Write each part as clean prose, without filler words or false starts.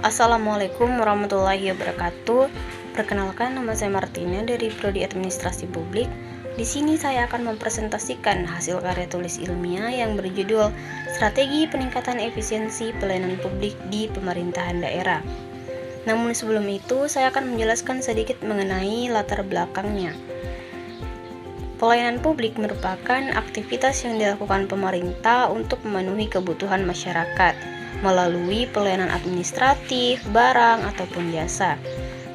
Assalamualaikum warahmatullahi wabarakatuh. Perkenalkan, nama saya Martina dari Prodi Administrasi Publik. Di sini saya akan mempresentasikan hasil karya tulis ilmiah yang berjudul Strategi Peningkatan Efisiensi Pelayanan Publik di Pemerintahan Daerah. Namun sebelum itu, saya akan menjelaskan sedikit mengenai latar belakangnya. Pelayanan publik merupakan aktivitas yang dilakukan pemerintah untuk memenuhi kebutuhan masyarakat melalui pelayanan administratif, barang, ataupun jasa.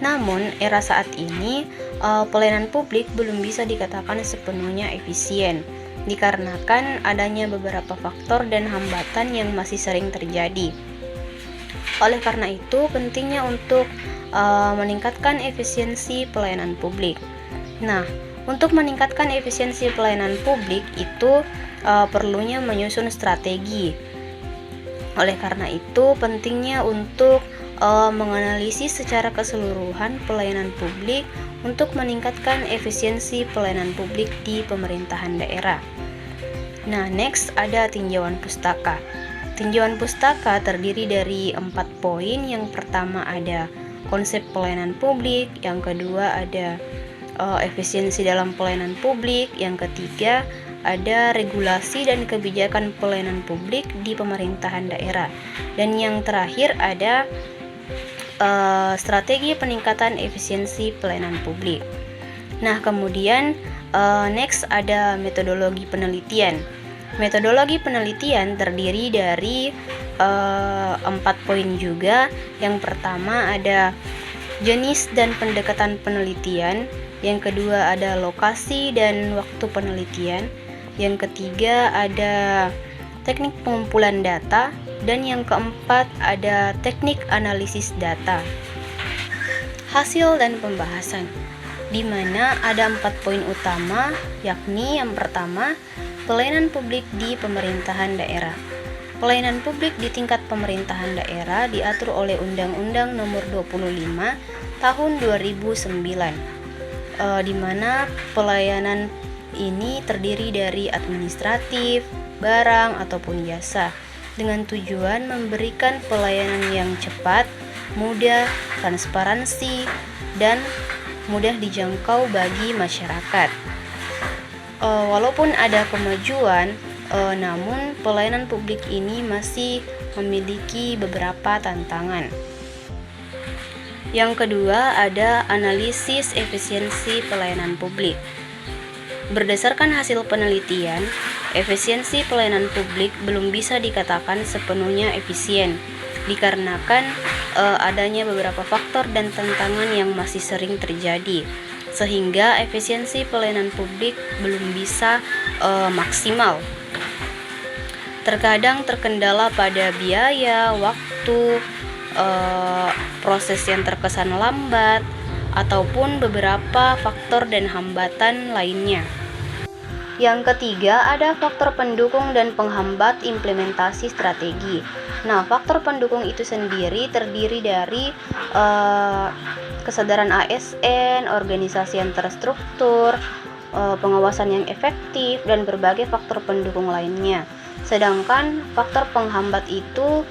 Namun, era saat ini, pelayanan publik belum bisa dikatakan sepenuhnya efisien, dikarenakan adanya beberapa faktor dan hambatan yang masih sering terjadi. Oleh karena itu, pentingnya untuk meningkatkan efisiensi pelayanan publik. Nah, untuk meningkatkan efisiensi pelayanan publik itu perlunya menyusun strategi. Oleh karena itu, pentingnya untuk menganalisis secara keseluruhan pelayanan publik untuk meningkatkan efisiensi pelayanan publik di pemerintahan daerah. Nah, next ada tinjauan pustaka. Tinjauan pustaka terdiri dari 4 poin. Yang pertama ada konsep pelayanan publik, yang kedua ada efisiensi dalam pelayanan publik, yang ketiga ada regulasi dan kebijakan pelayanan publik di pemerintahan daerah, dan yang terakhir ada strategi peningkatan efisiensi pelayanan publik. Nah, kemudian next ada metodologi penelitian. Metodologi penelitian terdiri dari 4 poin juga. Yang pertama ada jenis dan pendekatan penelitian, yang kedua ada lokasi dan waktu penelitian, yang ketiga ada teknik pengumpulan data, dan yang keempat ada teknik analisis data. Hasil dan pembahasan, di mana ada 4 poin utama, yakni yang pertama, pelayanan publik di pemerintahan daerah. Pelayanan publik di tingkat pemerintahan daerah diatur oleh Undang-Undang Nomor 25 Tahun 2009, di mana pelayanan ini terdiri dari administratif, barang, ataupun jasa, dengan tujuan memberikan pelayanan yang cepat, mudah, transparansi, dan mudah dijangkau bagi masyarakat. Walaupun ada kemajuan, namun pelayanan publik ini masih memiliki beberapa tantangan. Yang kedua ada analisis efisiensi pelayanan publik. Berdasarkan hasil penelitian, efisiensi pelayanan publik belum bisa dikatakan sepenuhnya efisien, dikarenakan adanya beberapa faktor dan tantangan yang masih sering terjadi, sehingga efisiensi pelayanan publik belum bisa maksimal. Terkadang terkendala pada biaya, waktu, proses yang terkesan lambat, ataupun beberapa faktor dan hambatan lainnya. Yang ketiga ada faktor pendukung dan penghambat implementasi strategi. Nah, faktor pendukung itu sendiri terdiri dari kesadaran ASN, organisasi yang terstruktur, pengawasan yang efektif, dan berbagai faktor pendukung lainnya. Sedangkan faktor penghambat itu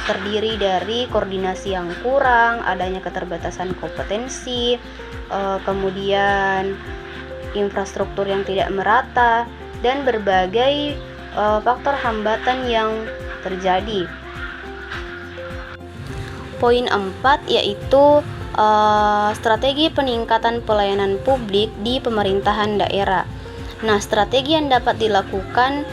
terdiri dari koordinasi yang kurang, adanya keterbatasan kompetensi, kemudian infrastruktur yang tidak merata, dan berbagai faktor hambatan yang terjadi. Poin 4 yaitu strategi peningkatan pelayanan publik di pemerintahan daerah. Nah, strategi yang dapat dilakukan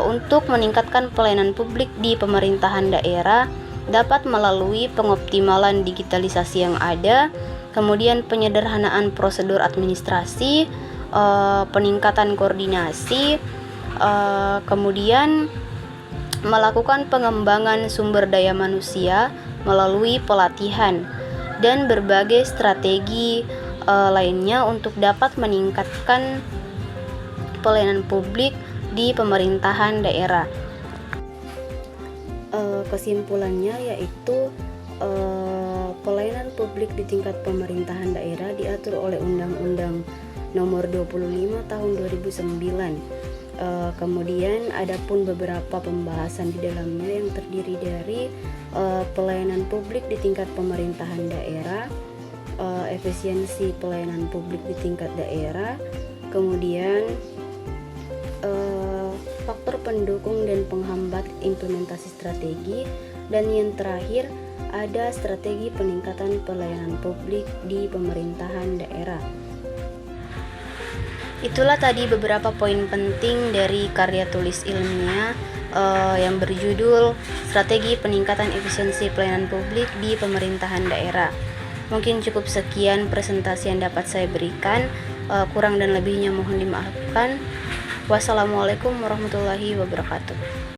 untuk meningkatkan pelayanan publik di pemerintahan daerah dapat melalui pengoptimalan digitalisasi yang ada, kemudian penyederhanaan prosedur administrasi, peningkatan koordinasi, kemudian melakukan pengembangan sumber daya manusia melalui pelatihan, dan berbagai strategi lainnya untuk dapat meningkatkan pelayanan publik di pemerintahan daerah. Kesimpulannya yaitu pelayanan publik di tingkat pemerintahan daerah diatur oleh Undang-Undang Nomor 25 Tahun 2009. Kemudian ada pun beberapa pembahasan di dalamnya yang terdiri dari pelayanan publik di tingkat pemerintahan daerah, efisiensi pelayanan publik di tingkat daerah, kemudian faktor pendukung dan penghambat implementasi strategi, dan yang terakhir ada strategi peningkatan pelayanan publik di pemerintahan daerah. Itulah tadi beberapa poin penting dari karya tulis ilmiah yang berjudul Strategi Peningkatan Efisiensi Pelayanan Publik di Pemerintahan Daerah. Mungkin cukup sekian presentasi yang dapat saya berikan. Kurang dan lebihnya mohon dimaafkan. Wassalamualaikum warahmatullahi wabarakatuh.